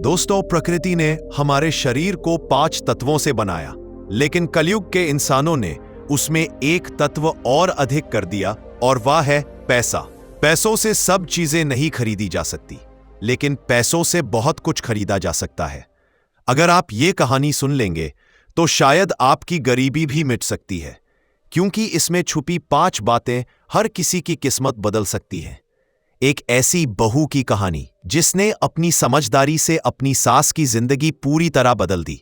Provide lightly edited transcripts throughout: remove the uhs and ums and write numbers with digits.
दोस्तों, प्रकृति ने हमारे शरीर को 5 तत्वों से बनाया, लेकिन कलयुग के इंसानों ने उसमें एक तत्व और अधिक कर दिया, और वह है पैसा। पैसों से सब चीजें नहीं खरीदी जा सकती, लेकिन पैसों से बहुत कुछ खरीदा जा सकता है। अगर आप ये कहानी सुन लेंगे तो शायद आपकी गरीबी भी मिट सकती है, क्योंकि इसमें छुपी 5 बातें हर किसी की किस्मत बदल सकती हैं। एक ऐसी बहू की कहानी जिसने अपनी समझदारी से अपनी सास की जिंदगी पूरी तरह बदल दी।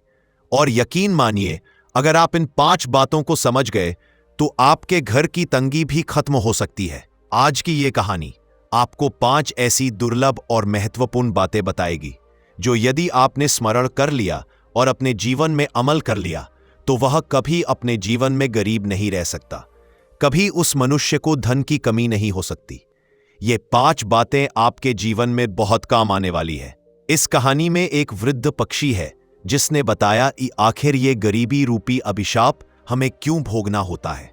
और यकीन मानिए, अगर आप इन 5 बातों को समझ गए तो आपके घर की तंगी भी खत्म हो सकती है। आज की ये कहानी आपको 5 ऐसी दुर्लभ और महत्वपूर्ण बातें बताएगी जो यदि आपने स्मरण कर लिया और अपने जीवन में अमल कर लिया तो वह कभी अपने जीवन में गरीब नहीं रह सकता। कभी उस मनुष्य को धन की कमी नहीं हो सकती। ये 5 बातें आपके जीवन में बहुत काम आने वाली है। इस कहानी में एक वृद्ध पक्षी है जिसने बताया कि आखिर ये गरीबी रूपी अभिशाप हमें क्यों भोगना होता है।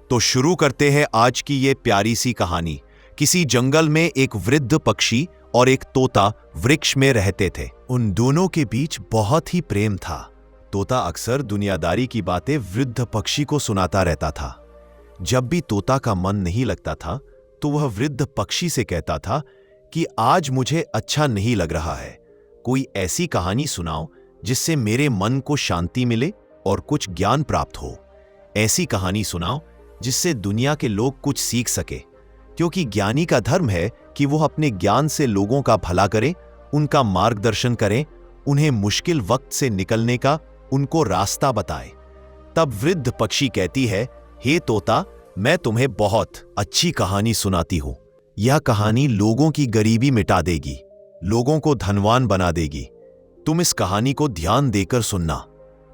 तो शुरू करते हैं आज की ये प्यारी सी कहानी। किसी जंगल में एक वृद्ध पक्षी और एक तोता वृक्ष में रहते थे। उन दोनों के बीच बहुत ही प्रेम था। तोता अक्सर दुनियादारी की बातें वृद्ध पक्षी को सुनाता रहता था। जब भी तोता का मन नहीं लगता था तो वह वृद्ध पक्षी से कहता था कि आज मुझे अच्छा नहीं लग रहा है, कोई ऐसी कहानी सुनाओ जिससे मेरे मन को शांति मिले और कुछ ज्ञान प्राप्त हो। ऐसी कहानी सुनाओ जिससे दुनिया के लोग कुछ सीख सके, क्योंकि ज्ञानी का धर्म है कि वह अपने ज्ञान से लोगों का भला करे, उनका मार्गदर्शन करे, उन्हें मुश्किल वक्त से निकलने का उनको रास्ता बताए। तब वृद्ध पक्षी कहती है, हे तोता, मैं तुम्हें बहुत अच्छी कहानी सुनाती हूं। यह कहानी लोगों की गरीबी मिटा देगी, लोगों को धनवान बना देगी। तुम इस कहानी को ध्यान देकर सुनना।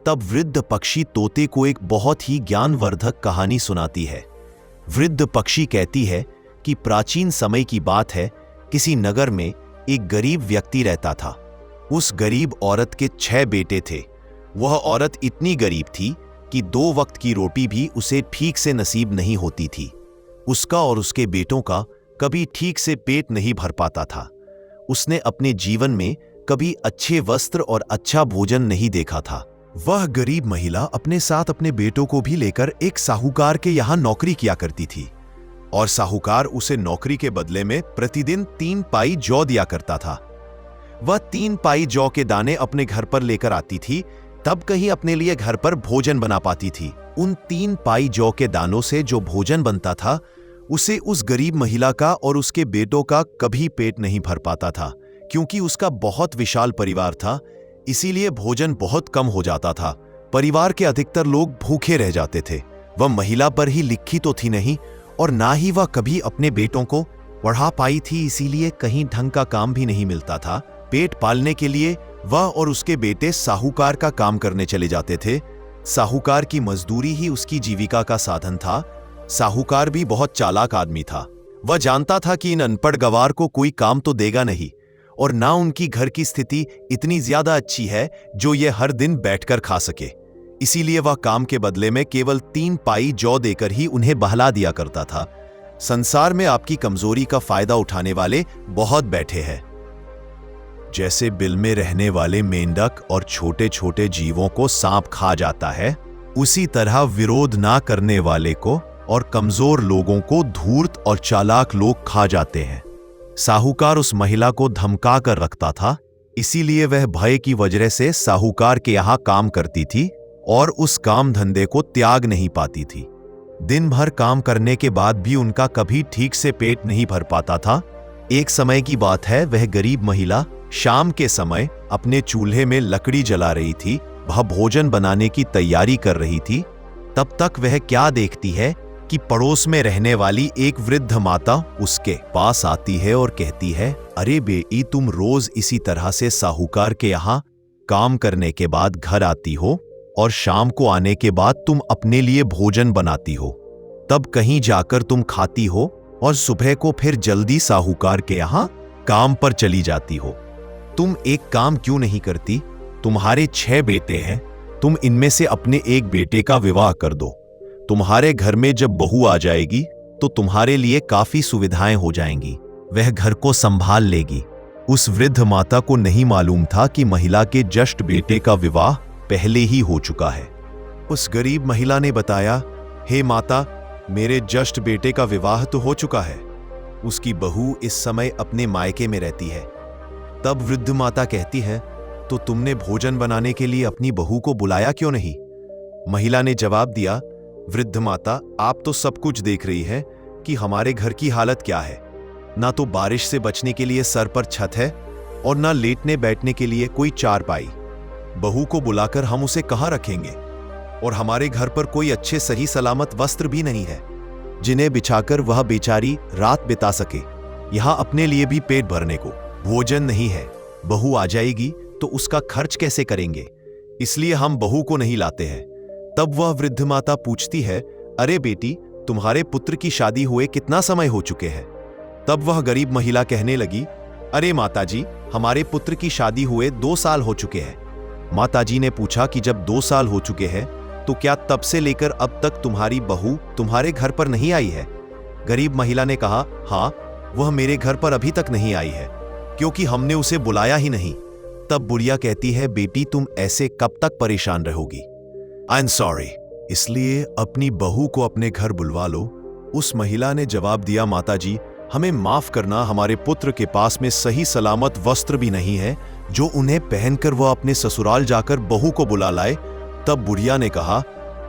तब वृद्ध पक्षी तोते को एक बहुत ही ज्ञानवर्धक कहानी सुनाती है। वृद्ध पक्षी कहती है कि प्राचीन समय की बात है, किसी नगर में एक गरीब व्यक्ति रहता था। उस गरीब औरत के 6 बेटे थे। वह औरत इतनी गरीब थी कि 2 वक्त की रोटी भी उसे ठीक से नसीब नहीं होती थी। उसका और उसके बेटों का कभी ठीक से पेट नहीं भर पाता था। उसने अपने जीवन में कभी अच्छे वस्त्र और अच्छा भोजन नहीं देखा था। वह गरीब महिला अपने साथ अपने बेटों को भी लेकर एक साहूकार के यहाँ नौकरी किया करती थी, और साहूकार उसे नौकरी के बदले में प्रतिदिन 3 पाई जौ दिया करता था। वह 3 पाई जौ के दाने अपने घर पर लेकर आती थी, तब कहीं अपने लिए घर पर भोजन बना पाती थी। उन 3 पाई जौ के दानों से जो भोजन बनता था उसे उस गरीब महिला का और उसके बेटों का कभी पेट नहीं भर पाता था, क्योंकि उसका बहुत विशाल परिवार था। इसीलिए भोजन बहुत कम हो जाता था। परिवार के अधिकतर लोग भूखे रह जाते थे। वह महिला पर ही लिखी तो थी नहीं, और ना ही वह कभी अपने बेटों को पढ़ा पाई थी, इसीलिए कहीं ढंग का काम भी नहीं मिलता था। पेट पालने के लिए वह और उसके बेटे साहूकार का काम करने चले जाते थे। साहूकार की मजदूरी ही उसकी जीविका का साधन था। साहूकार भी बहुत चालाक आदमी था। वह जानता था कि इन अनपढ़ गवार को कोई काम तो देगा नहीं, और ना उनकी घर की स्थिति इतनी ज्यादा अच्छी है जो ये हर दिन बैठकर खा सके। इसीलिए वह काम के बदले में केवल 3 पाई जौ देकर ही उन्हें बहला दिया करता था। संसार में आपकी कमजोरी का फायदा उठाने वाले बहुत बैठे हैं। जैसे बिल में रहने वाले मेंढक और छोटे छोटे जीवों को सांप खा जाता है, उसी तरह विरोध ना करने वाले को और कमजोर लोगों को धूर्त और चालाक लोग खा जाते हैं। साहूकार उस महिला को धमका कर रखता था, इसीलिए वह भय की वजह से साहूकार के यहाँ काम करती थी और उस काम धंधे को त्याग नहीं पाती थी। दिन भर काम करने के बाद भी उनका कभी ठीक से पेट नहीं भर पाता था। एक समय की बात है, वह गरीब महिला शाम के समय अपने चूल्हे में लकड़ी जला रही थी। वह भोजन बनाने की तैयारी कर रही थी। तब तक वह क्या देखती है कि पड़ोस में रहने वाली एक वृद्ध माता उसके पास आती है और कहती है, अरे बेटी, तुम रोज इसी तरह से साहूकार के यहाँ काम करने के बाद घर आती हो और शाम को आने के बाद तुम अपने लिए भोजन बनाती हो, तब कहीं जाकर तुम खाती हो और सुबह को फिर जल्दी साहूकार के यहाँ काम पर चली जाती हो। तुम एक काम क्यों नहीं करती? तुम्हारे 6 बेटे हैं, तुम इनमें से अपने एक बेटे का विवाह कर दो। तुम्हारे घर में जब बहू आ जाएगी तो तुम्हारे लिए काफी सुविधाएं हो जाएंगी। वह घर को संभाल लेगी। उस वृद्ध माता को नहीं मालूम था कि महिला के जस्ट बेटे का विवाह पहले ही हो चुका है। उस गरीब महिला ने बताया, हे माता, मेरे जस्ट बेटे का विवाह तो हो चुका है। उसकी बहू इस समय अपने मायके में रहती है। तब वृद्ध माता कहती है, तो तुमने भोजन बनाने के लिए अपनी बहू को बुलाया क्यों नहीं? महिला ने जवाब दिया, वृद्ध माता, आप तो सब कुछ देख रही है कि हमारे घर की हालत क्या है। ना तो बारिश से बचने के लिए सर पर छत है और ना लेटने बैठने के लिए कोई चारपाई। बहू को बुलाकर हम उसे कहाँ रखेंगे? और हमारे घर पर कोई अच्छे सही सलामत वस्त्र भी नहीं है जिन्हें बिछाकर वह बेचारी रात बिता सके। यहां अपने लिए भी पेट भरने को भोजन नहीं है। बहू आ जाएगी तो उसका खर्च कैसे करेंगे? इसलिए हम बहू को नहीं लाते हैं। तब वह वृद्ध माता पूछती है, अरे बेटी, तुम्हारे पुत्र की शादी हुए कितना समय हो चुके हैं? तब वह गरीब महिला कहने लगी, अरे माताजी, हमारे पुत्र की शादी हुए 2 साल हो चुके हैं। माताजी ने पूछा कि जब 2 साल हो चुके हैं तो क्या तब से लेकर अब तक तुम्हारी बहू तुम्हारे घर पर नहीं आई है? गरीब महिला ने कहा, हाँ, वह मेरे घर पर अभी तक नहीं आई है क्योंकि हमने उसे बुलाया ही नहीं। तब बुढ़िया कहती है, बेटी, तुम ऐसे कब तक परेशान रहोगी? आई एम सॉरी, इसलिए अपनी बहू को अपने घर बुलवा लो। उस महिला ने जवाब दिया, माताजी, हमें माफ करना, हमारे पुत्र के पास में सही सलामत वस्त्र भी नहीं है जो उन्हें पहनकर वह अपने ससुराल जाकर बहू को बुला लाए। तब बुढ़िया ने कहा,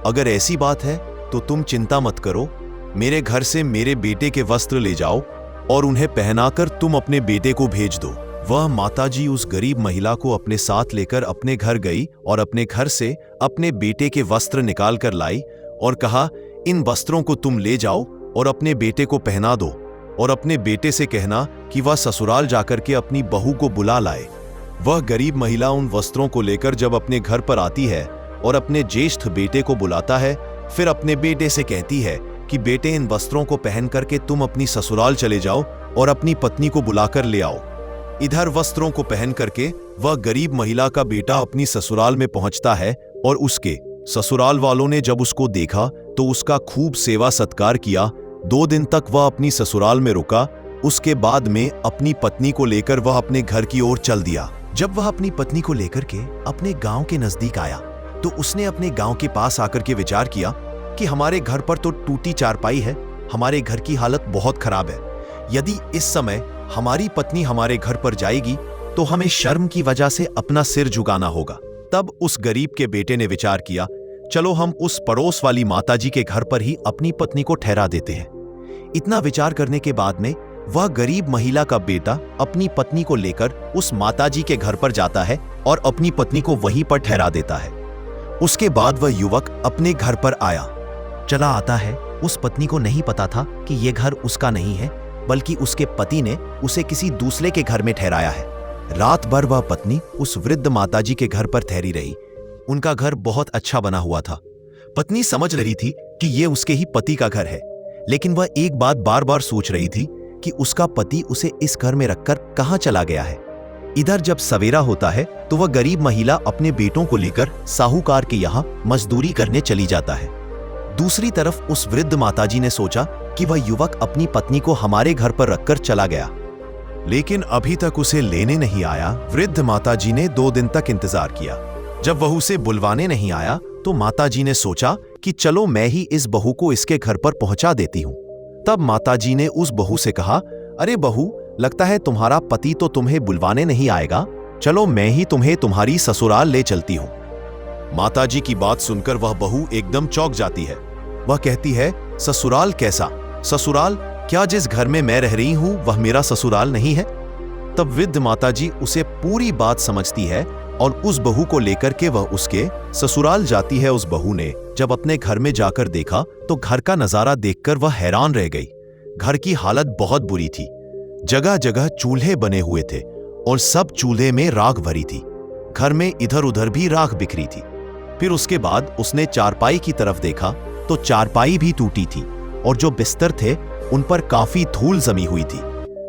अगर ऐसी बात है तो तुम चिंता मत करो, मेरे घर से मेरे बेटे के वस्त्र ले जाओ और उन्हें पहनाकर तुम अपने बेटे को भेज दो। वह माताजी उस गरीब महिला को अपने साथ लेकर अपने घर गई और अपने घर से अपने बेटे के वस्त्र निकाल कर लाई और कहा, इन वस्त्रों को तुम ले जाओ और अपने बेटे को पहना दो और अपने बेटे से कहना कि वह ससुराल जाकर के अपनी बहू को बुला लाए। वह गरीब महिला उन वस्त्रों को लेकर जब अपने घर पर आती है और अपने ज्येष्ठ बेटे को बुलाता है, फिर अपने बेटे से कहती है कि बेटे, इन वस्त्रों को पहन करके तुम अपनी ससुराल चले जाओ और अपनी पत्नी को बुलाकर ले आओ। इधर वस्त्रों को पहन करके वह गरीब महिला का बेटा अपनी ससुराल में पहुंचता है और उसके ससुराल वालों ने जब उसको देखा तो उसका खूब सेवा सत्कार किया। 2 दिन तक वह अपनी ससुराल में रुका। उसके बाद में अपनी पत्नी को लेकर वह अपने घर की ओर चल दिया। जब वह अपनी पत्नी को लेकर के अपने गांव के नजदीक आया तो उसने अपने गांव के पास आकर के विचार किया कि हमारे घर पर तो टूटी चारपाई है, हमारे घर की हालत बहुत खराब है। यदि इस समय हमारी पत्नी हमारे घर पर जाएगी तो हमें शर्म की वजह से अपना सिर झुकाना होगा। तब उस गरीब के बेटे ने विचार किया, चलो हम उस पड़ोस वाली माताजी के घर पर ही अपनी पत्नी को ठहरा देते हैं। इतना विचार करने के बाद में वह गरीब महिला का बेटा अपनी पत्नी को लेकर उस माताजी के घर पर जाता है और अपनी पत्नी को वहीं पर ठहरा देता है। उसके बाद वह युवक अपने घर पर आया चला आता है। उस पत्नी को नहीं पता था कि यह घर उसका नहीं है, बल्कि उसके पति ने उसे किसी दूसरे के घर में ठहराया है। रात भर वह पत्नी उस वृद्ध माताजी के घर पर ठहरी रही। उनका घर बहुत अच्छा बना हुआ था। पत्नी समझ रही थी कि यह उसके ही पति का घर है, लेकिन वह एक बात बार बार सोच रही थी कि उसका पति उसे इस घर में रखकर कहां चला गया है। इधर जब सवेरा होता है तो वह गरीब महिला अपने बेटों को लेकर साहूकार के यहां मजदूरी करने चली जाता है। दूसरी तरफ उस वृद्ध माताजी ने सोचा कि वह युवक अपनी पत्नी को हमारे घर पर रखकर चला गया, लेकिन अभी तक उसे लेने नहीं आया। वृद्ध माताजी ने 2 दिन तक इंतजार किया। जब वह उसे बुलवाने नहीं आया तो माताजी ने सोचा कि चलो मैं ही इस बहू को इसके घर पर पहुंचा देती हूं। तब माताजी ने उस बहू से कहा, अरे बहू, लगता है तुम्हारा पति तो तुम्हें बुलवाने नहीं आएगा, चलो मैं ही तुम्हें तुम्हारी ससुराल ले चलती हूं। माताजी की बात सुनकर वह बहू एकदम चौंक जाती है। वह कहती है, ससुराल कैसा? ससुराल? क्या जिस घर में मैं रह रही हूं वह मेरा ससुराल नहीं है? तब वृद्ध माताजी उसे पूरी बात समझती है और उस बहू को लेकर के वह उसके ससुराल जाती है। उस बहू ने जब अपने घर में जाकर देखा तो घर का नजारा देखकर वह हैरान रह गई। घर की हालत बहुत बुरी थी। जगह जगह चूल्हे बने हुए थे और सब चूल्हे में राख भरी थी। घर में इधर उधर भी राख बिखरी थी। फिर उसके बाद उसने चारपाई की तरफ देखा तो चारपाई भी टूटी थी और जो बिस्तर थे उन पर काफी धूल जमी हुई थी।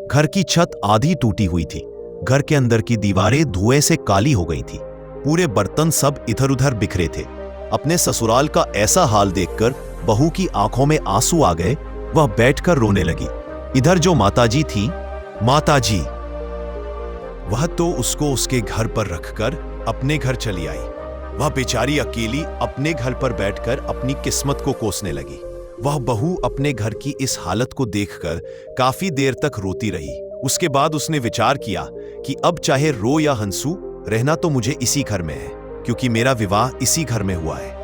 घर की छत आधी टूटी हुई थी। घर के अंदर की दीवारें धुएं से काली हो गई थी। पूरे बर्तन सब इधर उधर बिखरे थे। अपने ससुराल का ऐसा हाल देखकर बहू की आंखों में आंसू आ गए। वह बैठकर रोने लगी। इधर जो माताजी थी, माताजी, वह तो उसको उसके घर पर रखकर अपने घर चली आई। वह बेचारी अकेली अपने घर पर बैठकर अपनी किस्मत को कोसने लगी। वह बहू अपने घर की इस हालत को देखकर काफी देर तक रोती रही। उसके बाद उसने विचार किया कि अब चाहे रो या हंसू, रहना तो मुझे इसी घर में है, क्योंकि मेरा विवाह इसी घर में हुआ है।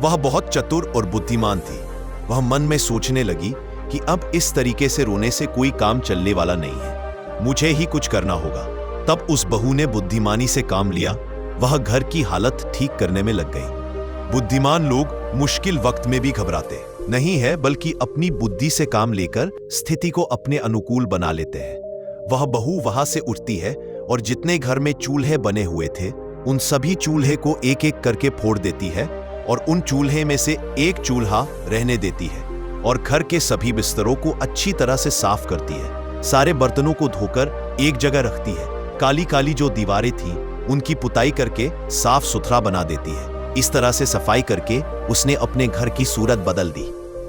वह बहुत चतुर और बुद्धिमान थी। वह मन में सोचने लगी कि अब इस तरीके से रोने से कोई काम चलने वाला नहीं है, मुझे ही कुछ करना होगा। तब उस बहू ने बुद्धिमानी से काम लिया। वह घर की हालत ठीक करने में लग गई। बुद्धिमान लोग मुश्किल वक्त में भी घबराते नहीं है, बल्कि अपनी बुद्धि से काम लेकर स्थिति को अपने अनुकूल बना लेते हैं। वह बहू वहां से उठती है और जितने घर में चूल्हे बने हुए थे उन सभी चूल्हे को एक एक करके फोड़ देती है और उन चूल्हे में से एक चूल्हा रहने देती है और घर के सभी बिस्तरों को अच्छी तरह से साफ करती है। सारे बर्तनों को धोकर एक जगह रखती है। काली काली जो दीवारें थीं उनकी पुताई करके साफ सुथरा बना देती है। इस तरह से सफाई करके उसने अपने घर की सूरत बदल दी।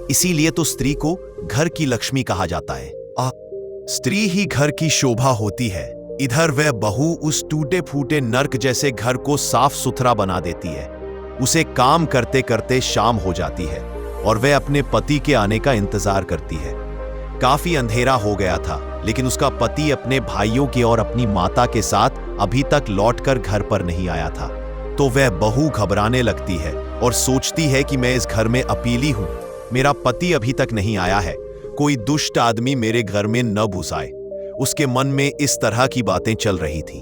इसीलिए तो स्त्री को घर की लक्ष्मी कहा जाता है। स्त्री ही घर की शोभा होती है। इधर वह बहू उस टूटे फूटे नर्क जैसे घर को साफ सुथरा बना देती है। उसे काम करते करते शाम हो जाती है और वह अपने पति के आने का इंतजार करती है। काफी अंधेरा हो गया था, लेकिन उसका पति अपने भाइयों के और अपनी माता के साथ अभी तक लौटकर घर पर नहीं आया था। तो वह बहू घबराने लगती है और सोचती है कि मैं इस घर में अकेली हूं, मेरा पति अभी तक नहीं आया है, कोई दुष्ट आदमी मेरे घर में न घुस आए। उसके मन में इस तरह की बातें चल रही थी।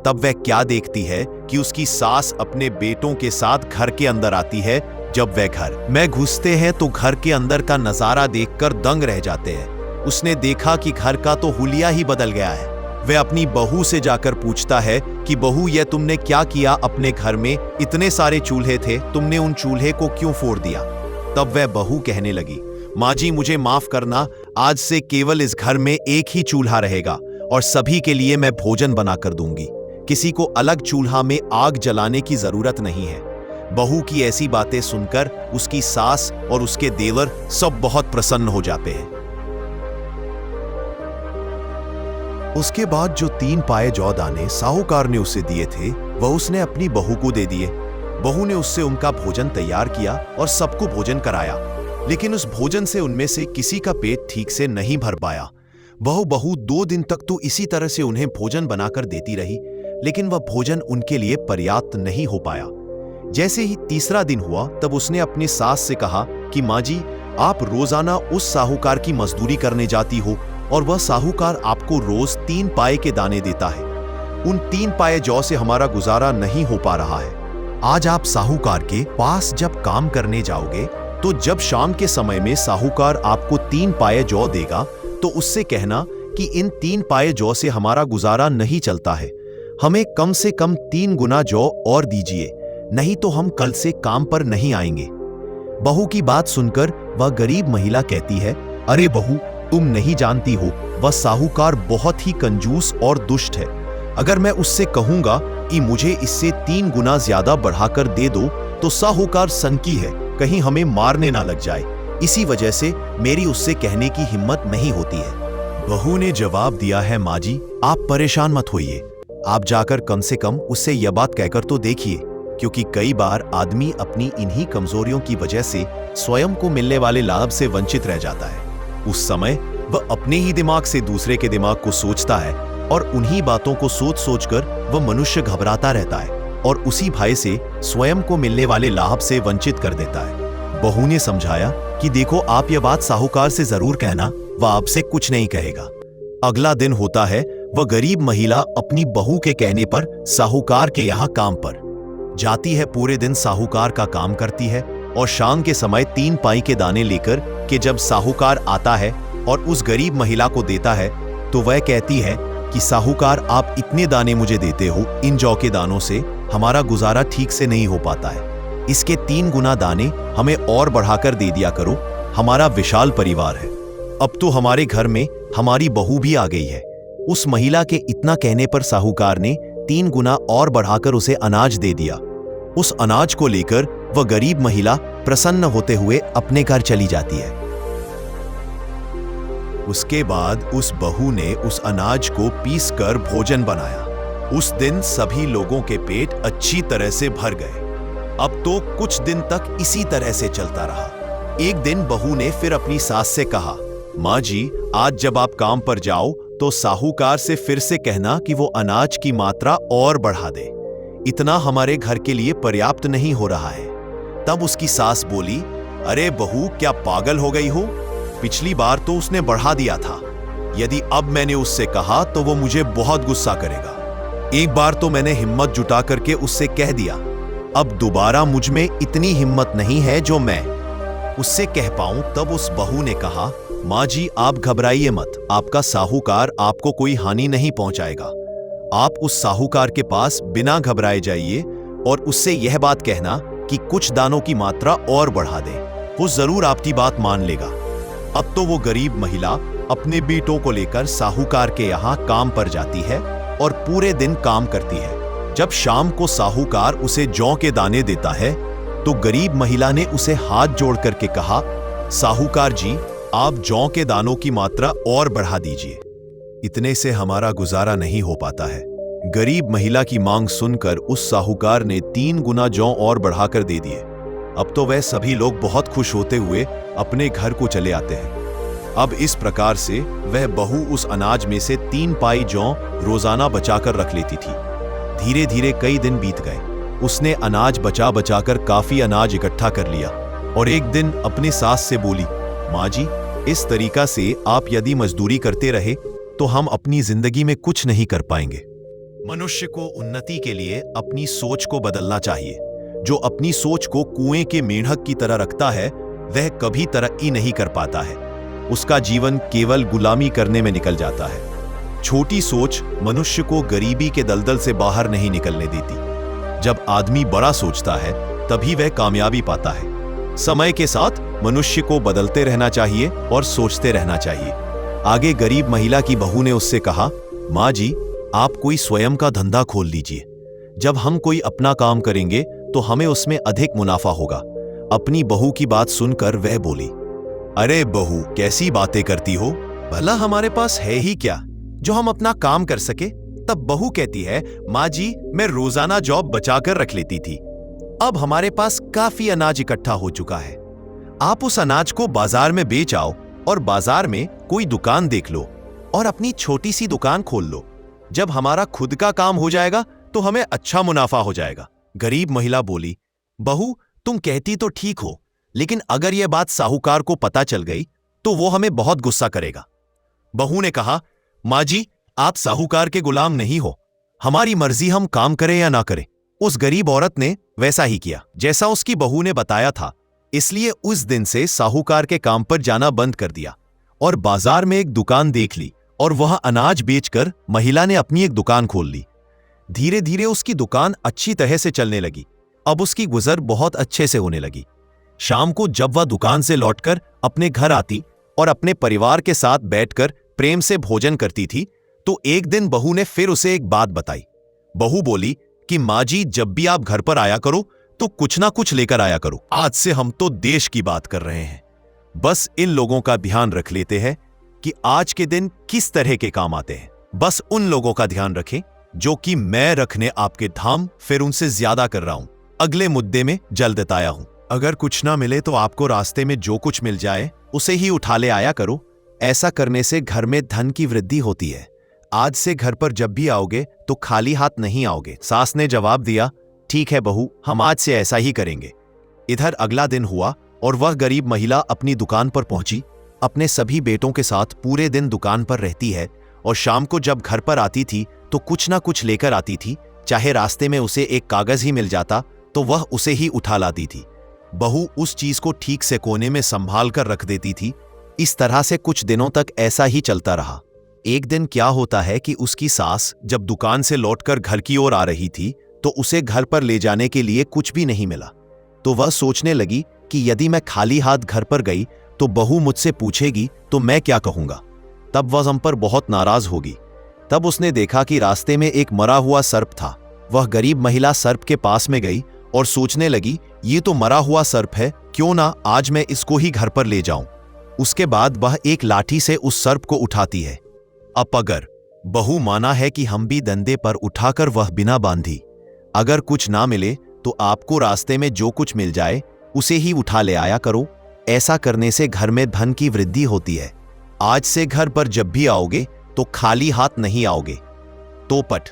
तब वह क्या देखती है कि उसकी सास अपने बेटों के साथ घर के अंदर आती है। जब वह घर में घुसते हैं तो घर के अंदर का नजारा देखकर दंग रह जाते हैं। उसने देखा कि घर का तो हुलिया ही बदल गया है। वह अपनी बहू से जाकर पूछता है कि बहू, यह तुमने क्या किया? अपने घर में इतने सारे चूल्हे थे, तुमने उन चूल्हे को क्यों फोड़ दिया? तब वह बहू कहने लगी, माँ जी मुझे माफ करना, आज से केवल इस घर में एक ही चूल्हा रहेगा और सभी के लिए मैं भोजन बनाकर दूंगी। किसी को अलग चूल्हा में आग जलाने की जरूरत नहीं है। बहू की ऐसी बातें सुनकर उसकी सास और उसके देवर सब बहुत प्रसन्न हो जाते हैं। उसके बाद जो 3 पाए जौ दाने साहूकार ने उसे दिए थे वह उसने अपनी बहू को दे दिए। बहू ने उससे उनका भोजन तैयार किया और सबको भोजन कराया, लेकिन उस भोजन से उनमें से किसी का पेट ठीक से नहीं भर पाया। वह बहू 2 दिन तक तो इसी तरह से उन्हें भोजन बनाकर देती रही, लेकिन वह भोजन उनके लिए पर्याप्त नहीं हो पाया। जैसे ही तीसरा दिन हुआ तब उसने अपनी सास से कहा कि माँ जी, आप रोजाना उस साहूकार की मजदूरी करने जाती हो और वह साहूकार आपको रोज 3 पाए के दाने देता है। उन 3 पाए जौ से हमारा गुजारा नहीं हो पा रहा है। आज आप साहूकार के पास जब काम करने जाओगे तो जब शाम के समय में साहूकार आपको 3 पाए जौ देगा तो उससे कहना कि इन 3 पाए जौ से हमारा गुजारा नहीं चलता है, हमें कम से कम 3 गुना जौ और दीजिए, नहीं तो हम कल से काम पर नहीं आएंगे। बहू की बात सुनकर वह गरीब महिला कहती है, अरे बहू, तुम नहीं जानती हो, वह साहूकार बहुत ही कंजूस और दुष्ट है। अगर मैं उससे कहूंगा कि मुझे इससे 3 गुना ज्यादा बढ़ाकर दे दो तो साहूकार सनकी है, कहीं हमें मारने ना लग जाए। इसी वजह से मेरी उससे कहने की हिम्मत नहीं होती है। बहू ने जवाब दिया है, माँ जी आप परेशान मत होइए, आप जाकर कम से कम उससे यह बात कहकर तो देखिए, क्योंकि कई बार आदमी अपनी इन्हीं कमजोरियों की वजह से स्वयं को मिलने वाले लाभ से वंचित रह जाता है। उस समय वह अपने ही दिमाग से दूसरे के दिमाग को सोचता है और उन्हीं बातों को सोच सोचकर वह मनुष्य घबराता रहता है और उसी भय से स्वयं को मिलने वाले लाभ से वंचित कर देता है। बहू ने समझाया कि देखो, आप यह बात साहूकार से जरूर कहना, वह आपसे कुछ नहीं कहेगा। अगला दिन होता है, वह गरीब महिला अपनी बहू के कहने पर साहूकार के यहाँ काम पर जाती है। पूरे दिन साहूकार का काम करती है और शाम के समय 3 पाई के दाने लेकर के जब साहूकार आता है और उस गरीब महिला को देता है तो वह कहती है कि साहूकार, आप इतने दाने मुझे देते हो, इन जौ के दानों से हमारा गुजारा ठीक से नहीं हो पाता है। इसके 3 गुना दाने हमें और बढ़ाकर दे दिया करो, हमारा विशाल परिवार है। अब तो हमारे घर में हमारी बहू भी आ गई है। उस महिला के इतना कहने पर साहूकार ने 3 गुना और बढ़ाकर उसे अनाज दे दिया। उस अनाज को लेकर वह गरीब महिला प्रसन्न होते हुए अपने घर चली जाती है। उसके बाद उस बहू ने उस अनाज को पीसकर भोजन बनाया उस दिन सभी लोगों के पेट अच्छी तरह से भर गए। अब तो कुछ दिन तक इसी तरह से चलता रहा। एक दिन बहू ने फिर अपनी सास से कहा, माँ जी, आज जब आप काम पर जाओ तो साहूकार से फिर से कहना कि वो अनाज की मात्रा और बढ़ा दे। इतना हमारे घर के लिए पर्याप्त नहीं हो रहा है। तब उसकी सास बोली, अरे बहू, क्या पागल हो गई हो? पिछली बार तो उसने बढ़ा दिया था। यदि अब मैंने उससे कहा तो वो मुझे बहुत गुस्सा करेगा। एक बार तो मैंने हिम्मत जुटा करके उससे कह दिया। अब दोबारा मुझ में इतनी हिम्मत नहीं है जो मैं उससे कह पाऊं। तब उस बहू ने कहा, माँ जी, आप घबराइए मत, आपका साहूकार आपको कोई हानि नहीं पहुंचाएगा। आप उस साहूकार के पास बिना घबराए जाइए और उससे यह बात कहना कि कुछ दानों की मात्रा और बढ़ा दे। वो जरूर आपकी बात मान लेगा। अब तो वो गरीब महिला अपने बेटों को लेकर साहूकार के यहाँ काम पर जाती है और पूरे दिन काम करती है। जब शाम को साहूकार उसे जौ के दाने देता है तो गरीब महिला ने उसे हाथ जोड़ करके कहा, साहूकार जी, आप जौ के दानों की मात्रा और बढ़ा दीजिए। इतने से हमारा गुजारा नहीं हो पाता है। गरीब महिला की मांग सुनकर उस साहूकार ने 3 गुना जौ और बढ़ाकर दे दिए। अब तो वह सभी लोग बहुत खुश होते हुए अपने घर को चले आते हैं। अब इस प्रकार से वह बहू उस अनाज में से 3 पाई जौ रोजाना बचाकर रख लेती थी। धीरे धीरे कई दिन बीत गए। उसने अनाज बचा बचाकर काफी अनाज इकट्ठा कर लिया और एक दिन अपनी सास से बोली, माँ जी, इस तरीका से आप यदि मजदूरी करते रहे तो हम अपनी जिंदगी में कुछ नहीं कर पाएंगे। मनुष्य को उन्नति के लिए अपनी सोच को बदलना चाहिए। जो अपनी सोच को कुएं के मेंढक की तरह रखता है वह कभी तरक्की नहीं कर पाता है। उसका जीवन केवल गुलामी करने में निकल जाता है। छोटी सोच मनुष्य को गरीबी के दलदल से बाहर नहीं निकलने देती। जब आदमी बड़ा सोचता है तभी वह कामयाबी पाता है। समय के साथ मनुष्य को बदलते रहना चाहिए और सोचते रहना चाहिए। आगे गरीब महिला की बहू ने उससे कहा, माँ जी, आप कोई स्वयं का धंधा खोल लीजिए। जब हम कोई अपना काम करेंगे तो हमें उसमें अधिक मुनाफा होगा। अपनी बहू की बात सुनकर वह बोली, अरे बहू, कैसी बातें करती हो? भला हमारे पास है ही क्या जो हम अपना काम कर सके? तब बहू कहती है, माँ जी, मैं रोजाना जॉब बचाकर रख लेती थी। अब हमारे पास काफी अनाज इकट्ठा हो चुका है। आप उस अनाज को बाजार में बेच आओ और बाजार में कोई दुकान देख लो और अपनी छोटी सी दुकान खोल लो। जब हमारा खुद का काम हो जाएगा तो हमें अच्छा मुनाफा हो जाएगा। गरीब महिला बोली, बहू, तुम कहती तो ठीक हो, लेकिन अगर यह बात साहूकार को पता चल गई तो वो हमें बहुत गुस्सा करेगा। बहू ने कहा, माँ जी, आप साहूकार के गुलाम नहीं हो। हमारी मर्जी हम काम करें या ना करें। उस गरीब औरत ने वैसा ही किया जैसा उसकी बहू ने बताया था। इसलिए उस दिन से साहूकार के काम पर जाना बंद कर दिया और बाजार में एक दुकान देख ली और वह अनाज बेचकर महिला ने अपनी एक दुकान खोल ली। धीरे धीरे उसकी दुकान अच्छी तरह से चलने लगी। अब उसकी गुजर बहुत अच्छे से होने लगी। शाम को जब वह दुकान से लौटकर अपने घर आती और अपने परिवार के साथ बैठकर प्रेम से भोजन करती थी तो एक दिन बहू ने फिर उसे एक बात बताई। बहू बोली कि माँ जी, जब भी आप घर पर आया करो तो कुछ ना कुछ लेकर आया करो। आज से हम तो देश की बात कर रहे हैं। बस इन लोगों का ध्यान रख लेते हैं कि आज के दिन किस तरह के काम आते हैं। बस उन लोगों का ध्यान रखें जो कि मैं रखने आपके धाम फिर उनसे ज्यादा कर रहा हूं। अगले मुद्दे में जल्द आया हूं। अगर कुछ ना मिले तो आपको रास्ते में जो कुछ मिल जाए उसे ही उठा ले आया करो। ऐसा करने से घर में धन की वृद्धि होती है। आज से घर पर जब भी आओगे तो खाली हाथ नहीं आओगे। सास ने जवाब दिया, ठीक है बहू, हम आज से ऐसा ही करेंगे। इधर अगला दिन हुआ और वह गरीब महिला अपनी दुकान पर पहुंची। अपने सभी बेटों के साथ पूरे दिन दुकान पर रहती है और शाम को जब घर पर आती थी तो कुछ ना कुछ लेकर आती थी। चाहे रास्ते में उसे एक कागज ही मिल जाता तो वह उसे ही उठा लाती थी। बहू उस चीज को ठीक से कोने में संभाल कर रख देती थी। इस तरह से कुछ दिनों तक ऐसा ही चलता रहा। एक दिन क्या होता है कि उसकी सास जब दुकान से लौटकर घर की ओर आ रही थी तो उसे घर पर ले जाने के लिए कुछ भी नहीं मिला। तो वह सोचने लगी कि यदि मैं खाली हाथ घर पर गई तो बहू मुझसे पूछेगी तो मैं क्या कहूंगा। तब वह हम पर बहुत नाराज होगी। तब उसने देखा कि रास्ते में एक मरा हुआ सर्प था। वह गरीब महिला सर्प के पास में गई और सोचने लगी, ये तो मरा हुआ सर्प है, क्यों ना आज मैं इसको ही घर पर ले जाऊं। उसके बाद वह एक लाठी से उस सर्प को उठाती है। अब अगर बहू माना है कि हम भी धंधे पर उठाकर वह बिना बांधी। अगर कुछ ना मिले तो आपको रास्ते में जो कुछ मिल जाए उसे ही उठा ले आया करो। ऐसा करने से घर में धन की वृद्धि होती है। आज से घर पर जब भी आओगे तो खाली हाथ नहीं आओगे। तोपट,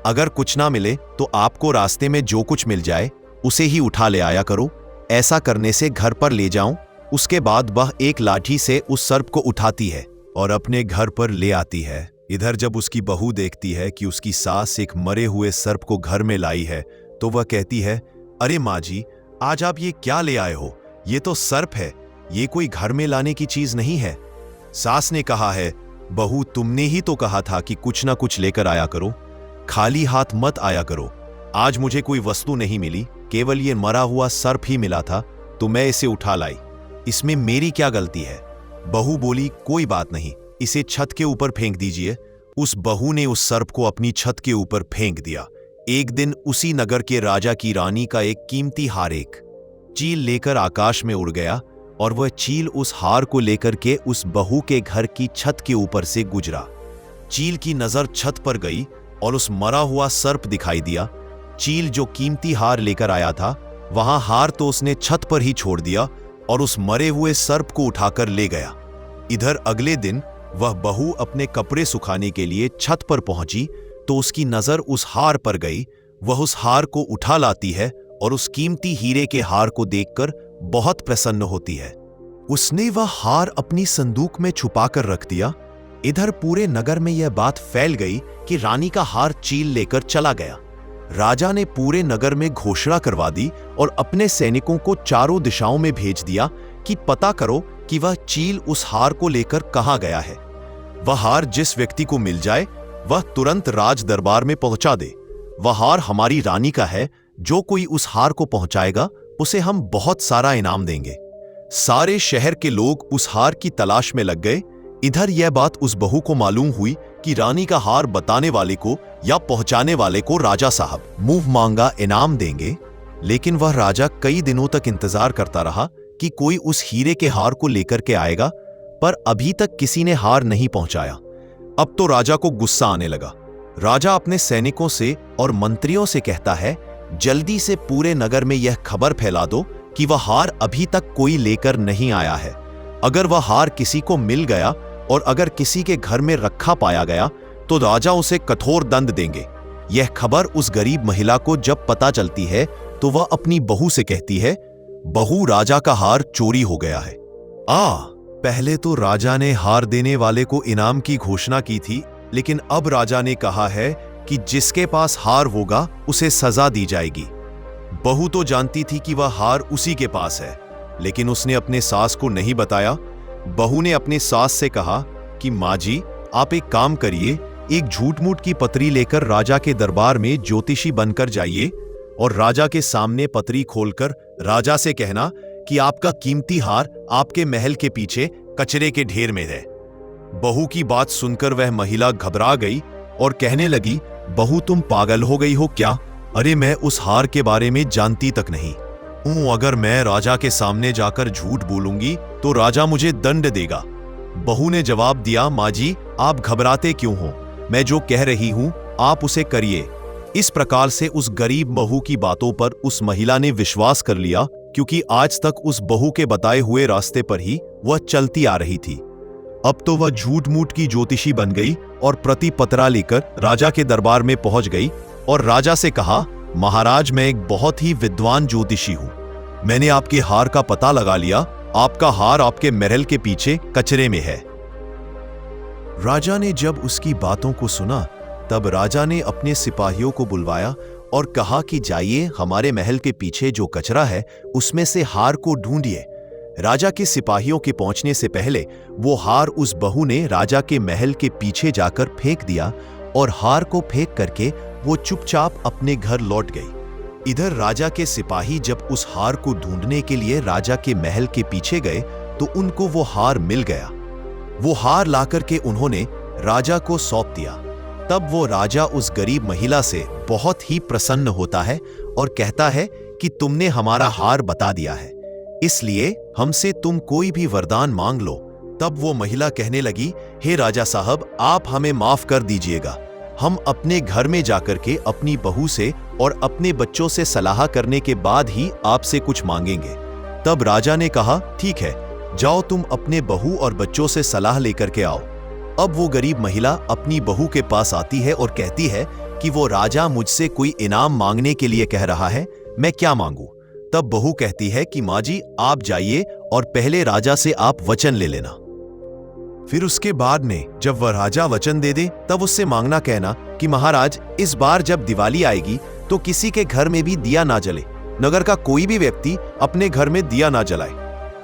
अगर कुछ ना मिले तो आपको रास्ते में जो कुछ मिल जाए उसे ही उठा ले आया करो। ऐसा करने से घर पर ले जाऊं। उसके बाद वह एक लाठी से उस सर्प को उठाती है और अपने घर पर ले आती है। इधर जब उसकी बहू देखती है कि उसकी सास एक मरे हुए सर्प को घर में लाई है तो वह कहती है, अरे माँ जी, आज आप ये क्या ले आए हो? ये तो सर्प है, ये कोई घर में लाने की चीज नहीं है। सास ने कहा है, बहू तुमने ही तो कहा था कि कुछ ना कुछ लेकर आया करो, खाली हाथ मत आया करो। आज मुझे कोई वस्तु नहीं मिली, केवल ये मरा हुआ सर्प ही मिला था तो मैं इसे उठा लाई। इसमें मेरी क्या गलती है? बहू बोली, कोई बात नहीं, इसे छत के ऊपर फेंक दीजिए। उस बहू ने उस सर्प को अपनी छत के ऊपर फेंक दिया। एक दिन उसी नगर के राजा की रानी का एक कीमती हार एक चील लेकर आकाश में उड़ गया और वह चील उस हार को लेकर के उस बहू के घर की छत के ऊपर से गुजरा। चील की नजर छत पर गई और उस मरा हुआ सर्प दिखाई दिया। चील जो कीमती हार लेकर आया था, वहां हार तो उसने छत पर ही छोड़ दिया और उस मरे हुए सर्प को उठाकर ले गया। इधर अगले दिन वह बहू अपने कपड़े सुखाने के लिए छत पर पहुंची तो उसकी नजर उस हार पर गई। वह उस हार को उठा लाती है और उस कीमती हीरे के हार को देखकर बहुत प्रसन्न होती है। उसने वह हार अपनी संदूक में छुपाकर रख दिया। इधर पूरे नगर में यह बात फैल गई कि रानी का हार चील लेकर चला गया। राजा ने पूरे नगर में घोषणा करवा दी और अपने सैनिकों को चारों दिशाओं में भेज दिया कि पता करो कि वह चील उस हार को लेकर कहां गया है। वह हार जिस व्यक्ति को मिल जाए वह तुरंत राज दरबार में पहुंचा दे। वह हार हमारी रानी का है, जो कोई उस हार को पहुंचाएगा उसे हम बहुत सारा इनाम देंगे। सारे शहर के लोग उस हार की तलाश में लग गए। इधर यह बात उस बहू को मालूम हुई कि रानी का हार बताने वाले को या पहुंचाने वाले को राजा साहब मुंह मांगा इनाम देंगे। लेकिन वह राजा कई दिनों तक इंतजार करता रहा कि कोई उस हीरे के हार को लेकर के आएगा, पर अभी तक किसी ने हार नहीं पहुंचाया। अब तो राजा को गुस्सा आने लगा। राजा अपने सैनिकों से और मंत्रियों से कहता है, जल्दी से पूरे नगर में यह खबर फैला दो कि वह हार अभी तक कोई लेकर नहीं आया है। अगर वह हार किसी को मिल गया और अगर किसी के घर में रखा पाया गया तो राजा उसे कठोर दंड देंगे। यह खबर उस गरीब महिला को जब पता चलती है तो वह अपनी बहू से कहती है, बहू, राजा का हार चोरी हो गया है। पहले तो राजा ने हार देने वाले को इनाम की घोषणा की थी, लेकिन अब राजा ने कहा है कि जिसके पास हार होगा उसे सजा दी जाएगी। बहू तो जानती थी कि वह हार उसी के पास है, लेकिन उसने अपने सास को नहीं बताया। बहू ने अपनी सास से कहा कि माँ जी, आप एक काम करिए, एक झूठ मूठ की पत्री लेकर राजा के दरबार में ज्योतिषी बनकर जाइए और राजा के सामने पत्री खोलकर राजा से कहना कि आपका कीमती हार आपके महल के पीछे कचरे के ढेर में है। बहू की बात सुनकर वह महिला घबरा गई और कहने लगी, बहू, तुम पागल हो गई हो क्या? अरे मैं उस हार के बारे में जानती तक नहीं हूं। अगर मैं राजा के सामने जाकर झूठ बोलूंगी तो राजा मुझे दंड देगा। बहू ने जवाब दिया, माँ जी, आप घबराते क्यों हो? मैं जो कह रही हूं आप उसे करिए। इस प्रकार से उस गरीब बहू की बातों पर उस महिला ने विश्वास कर लिया, क्योंकि आज तक उस बहू के बताए हुए रास्ते पर ही वह चलती आ रही थी। अब तो वह झूठ मूठ की ज्योतिषी बन गई और प्रति पत्रा लेकर राजा के दरबार में पहुंच गई और राजा से कहा, महाराज, मैं एक बहुत ही विद्वान ज्योतिषी हूं। मैंने आपके हार का पता लगा लिया। आपका हार आपके महल के पीछे कचरे में है। राजा ने जब उसकी बातों को सुना तब राजा ने अपने सिपाहियों को बुलवाया और कहा कि जाइए, हमारे महल के पीछे जो कचरा है उसमें से हार को ढूंढिए। राजा के सिपाहियों के पहुंचने से पहले वो हार उस बहू ने राजा के महल के पीछे जाकर फेंक दिया और हार को फेंक करके वो चुपचाप अपने घर लौट गई। इधर राजा के सिपाही जब उस हार को ढूंढने के लिए राजा के महल के पीछे गए तो उनको वो हार मिल गया। वो हार लाकर के उन्होंने राजा को सौंप दिया। तब वो राजा उस गरीब महिला से बहुत ही प्रसन्न होता है और कहता है कि तुमने हमारा हार बता दिया है, इसलिए हमसे तुम कोई भी वरदान मांग लो, तब वो महिला कहने लगी, हे राजा साहब, आप हमें माफ कर दीजिएगा। हम अपने घर में जाकर के अपनी बहू से और अपने बच्चों से सलाह करने के बाद ही आपसे कुछ मांगेंगे। तब राजा ने कहा, ठीक है, जाओ तुम अपने बहू और बच्चों से सलाह लेकर के आओ। अब वो गरीब महिला अपनी बहू के पास आती है और कहती है कि वो राजा मुझसे कोई इनाम मांगने के लिए कह रहा है, मैं क्या मांगू? तब बहू कहती है कि माँ जी, आप जाइए और पहले राजा से आप वचन ले लेना। फिर उसके बाद में जब वह राजा वचन दे दे तब उससे मांगना कहना कि महाराज, इस बार जब दिवाली आएगी तो किसी के घर में भी दिया ना जले, नगर का कोई भी व्यक्ति अपने घर में दिया ना जलाए।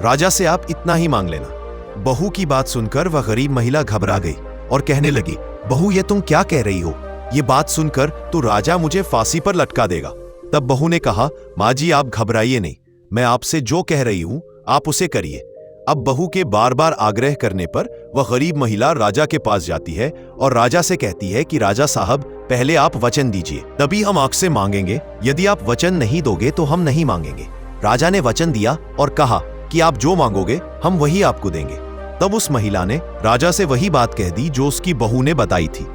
राजा से आप इतना ही मांग लेना। बहू की बात सुनकर वह गरीब महिला घबरा गई और कहने लगी, बहू, ये तुम क्या कह रही हो? ये बात सुनकर तो राजा मुझे फांसी पर लटका देगा। तब बहू ने कहा, माँ जी, आप घबराइए नहीं, मैं आपसे जो कह रही हूं आप उसे करिए। अब बहू के बार बार आग्रह करने पर वह गरीब महिला राजा के पास जाती है और राजा से कहती है कि राजा साहब, पहले आप वचन दीजिए, तभी हम आपसे मांगेंगे। यदि आप वचन नहीं दोगे तो हम नहीं मांगेंगे। राजा ने वचन दिया और कहा कि आप जो मांगोगे हम वही आपको देंगे। तब उस महिला ने राजा से वही बात कह दी जो उसकी बहू ने बताई थी।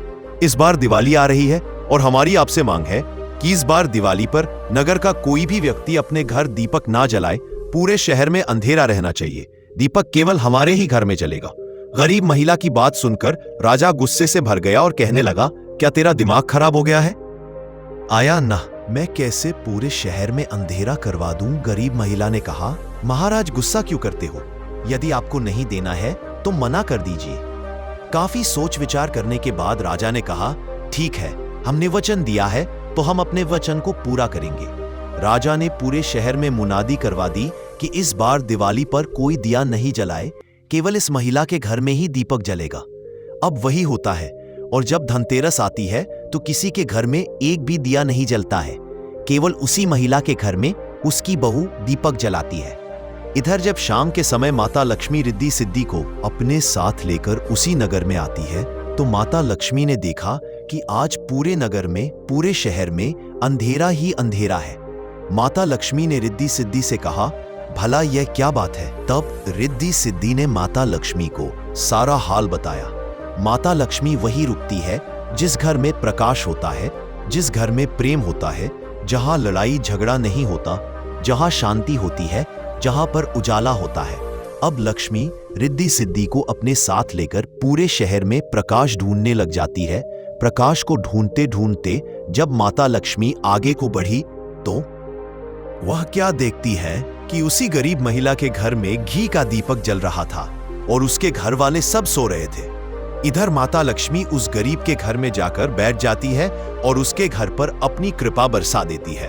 इस बार दिवाली आ रही है और हमारी आपसे मांग है कि इस बार दिवाली पर नगर का कोई भी व्यक्ति अपने घर दीपक ना जलाए। पूरे शहर में अंधेरा रहना चाहिए। दीपक केवल हमारे ही घर में जलेगा। गरीब महिला की बात सुनकर राजा गुस्से से भर गया और कहने लगा, क्या तेरा दिमाग खराब हो गया है? आया ना, मैं कैसे पूरे शहर में अंधेरा करवा दूं? गरीब महिला ने कहा, महाराज, गुस्सा क्यों करते हो? यदि आपको नहीं देना है तो मना कर दीजिए। काफी सोच विचार करने के बाद राजा ने कहा, ठीक है, हमने वचन दिया है तो हम अपने वचन को पूरा करेंगे। राजा ने पूरे शहर में मुनादी करवा दी कि इस बार दिवाली पर कोई दिया नहीं जलाए, केवल इस महिला के घर में ही दीपक जलेगा। अब वही होता है, और जब धनतेरस आती है तो किसी के घर में एक भी दिया नहीं जलता है, केवल उसी महिला के घर में उसकी बहू दीपक जलाती है। इधर जब शाम के समय माता लक्ष्मी रिद्धि सिद्धि को अपने साथ लेकर उसी नगर में आती है तो माता लक्ष्मी ने देखा कि आज पूरे नगर में, पूरे शहर में अंधेरा ही अंधेरा है। माता लक्ष्मी ने रिद्धि सिद्धि से कहा, भला यह क्या बात है? तब रिद्धि सिद्धि ने माता लक्ष्मी को सारा हाल बताया। माता लक्ष्मी वही रुकती है जिस घर में प्रकाश होता है, जिस घर में प्रेम होता है, जहां लड़ाई झगड़ा नहीं होता, जहां शांति होती है, जहां पर उजाला होता है। अब लक्ष्मी रिद्धि सिद्धि को अपने साथ लेकर पूरे शहर में प्रकाश ढूंढने लग जाती है। प्रकाश को ढूंढते ढूंढते जब माता लक्ष्मी आगे को बढ़ी तो वह क्या देखती है कि उसी गरीब महिला के घर में घी का दीपक जल रहा था और उसके घर वाले सब सो रहे थे। इधर माता लक्ष्मी उस गरीब के घर में जाकर बैठ जाती है और उसके घर पर अपनी कृपा बरसा देती है।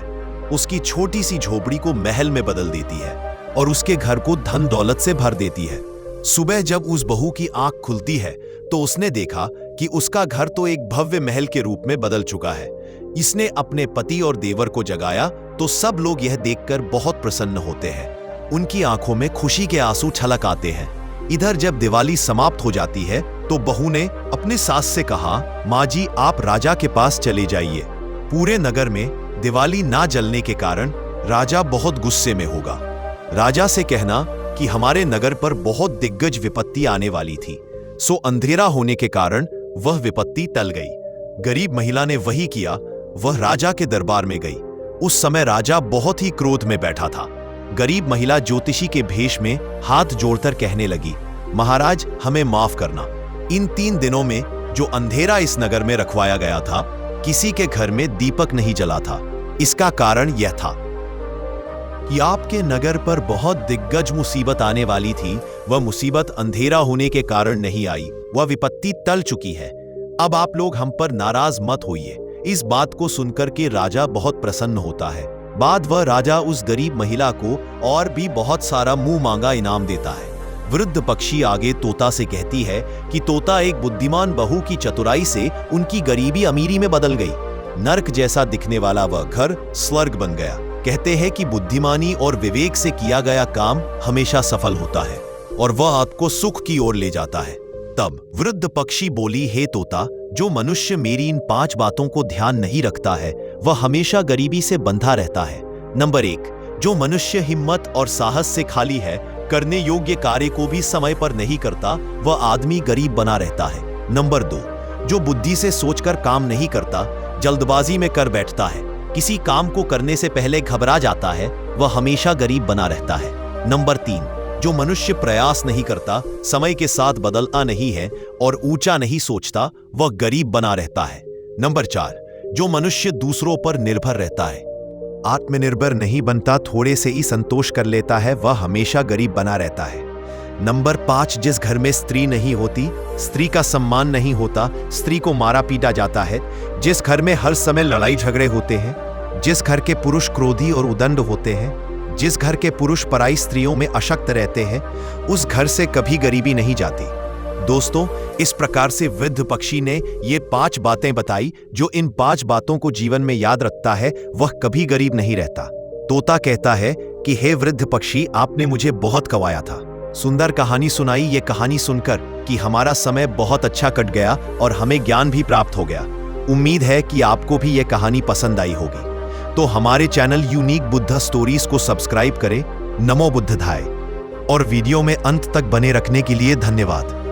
उसकी छोटी सी झोपड़ी को महल में बदल देती है और उसके घर को धन दौलत से भर देती है। सुबह जब उस बहू की आंख खुलती है तो उसने देखा कि उसका घर तो एक भव्य महल के रूप में बदल चुका है। इसने अपने पति और देवर को जगाया तो सब लोग यह देखकर बहुत प्रसन्न होते हैं। उनकी आंखों में खुशी के आंसू छलक आते हैं। इधर जब दिवाली समाप्त हो जाती है तो बहू ने अपनी सास से कहा, माँ जी, आप राजा के पास चले जाइए। पूरे नगर में दिवाली ना जलने के कारण राजा बहुत गुस्से में होगा। राजा से कहना कि हमारे नगर पर बहुत दिग्गज विपत्ति आने वाली थी, सो अंधेरा होने के कारण वह विपत्ति टल गई। गरीब महिला ने वही किया। वह राजा के दरबार में गई। उस समय राजा बहुत ही क्रोध में बैठा था। गरीब महिला ज्योतिषी के भेष में हाथ जोड़कर कहने लगी, महाराज, हमें माफ करना। इन 3 दिनों में जो अंधेरा इस नगर में रखवाया गया था, किसी के घर में दीपक नहीं जला था। इसका कारण यह था कि आपके नगर पर बहुत दिग्गज मुसीबत आने वाली थी। वह मुसीबत अंधेरा होने के कारण नहीं आई, वह विपत्ति टल चुकी है। अब आप लोग हम पर नाराज मत होइए। इस बात को सुनकर के राजा बहुत प्रसन्न होता है। बाद वह राजा उस गरीब महिला को और भी बहुत सारा मुंह मांगा इनाम देता है। वृद्ध पक्षी आगे तोता से कहती है कि तोता, एक बुद्धिमान बहू की चतुराई से उनकी गरीबी अमीरी में बदल गई। नर्क जैसा दिखने वाला वह घर स्वर्ग बन गया। कहते हैं कि बुद्धिमानी और विवेक से किया गया काम हमेशा सफल होता है और वह आपको सुख की ओर ले जाता है। तब वृद्ध पक्षी बोली, हे तोता, जो मनुष्य मेरी इन 5 बातों को ध्यान नहीं रखता है वह हमेशा गरीबी से बंधा रहता है। नंबर 1, जो मनुष्य हिम्मत और साहस से खाली है करने योग्य कार्य को भी समय पर नहीं करता, वह आदमी गरीब बना रहता है। नंबर 2, जो बुद्धि से सोचकर काम नहीं करता, जल्दबाजी में कर बैठता है, किसी काम को करने से पहले घबरा जाता है, वह हमेशा गरीब बना रहता है। नंबर 3, जो मनुष्य प्रयास नहीं करता, समय के साथ बदलता नहीं है और ऊंचा नहीं सोचता, वह गरीब बना रहता है। नंबर 4, जो मनुष्य दूसरों पर निर्भर रहता है, आत्मनिर्भर नहीं बनता, थोड़े से ही संतोष कर लेता है, वह हमेशा गरीब बना रहता है। नंबर 5, जिस घर में स्त्री नहीं होती, स्त्री का सम्मान नहीं होता, स्त्री को मारा पीटा जाता है। जिस घर में हर समय लड़ाई झगड़े होते हैं, जिस घर के पुरुष क्रोधी और उदंड होते हैं, जिस घर के पुरुष पराई स्त्रियों में अशक्त रहते हैं, उस घर से कभी गरीबी नहीं जाती। दोस्तों, इस प्रकार से वृद्ध पक्षी ने ये 5 बातें बताई। जो इन 5 बातों को जीवन में याद रखता है, वह कभी गरीब नहीं रहता। तोता कहता है कि हे वृद्ध पक्षी, आपने मुझे बहुत कवाया था, सुंदर कहानी सुनाई। ये कहानी सुनकर कि हमारा समय बहुत अच्छा कट गया और हमें ज्ञान भी प्राप्त हो गया। उम्मीद है कि आपको भी ये कहानी पसंद आई होगी। तो हमारे चैनल यूनिक बुद्धा स्टोरीज को सब्सक्राइब करें। नमो बुद्धधाय। और वीडियो में अंत तक बने रखने के लिए धन्यवाद।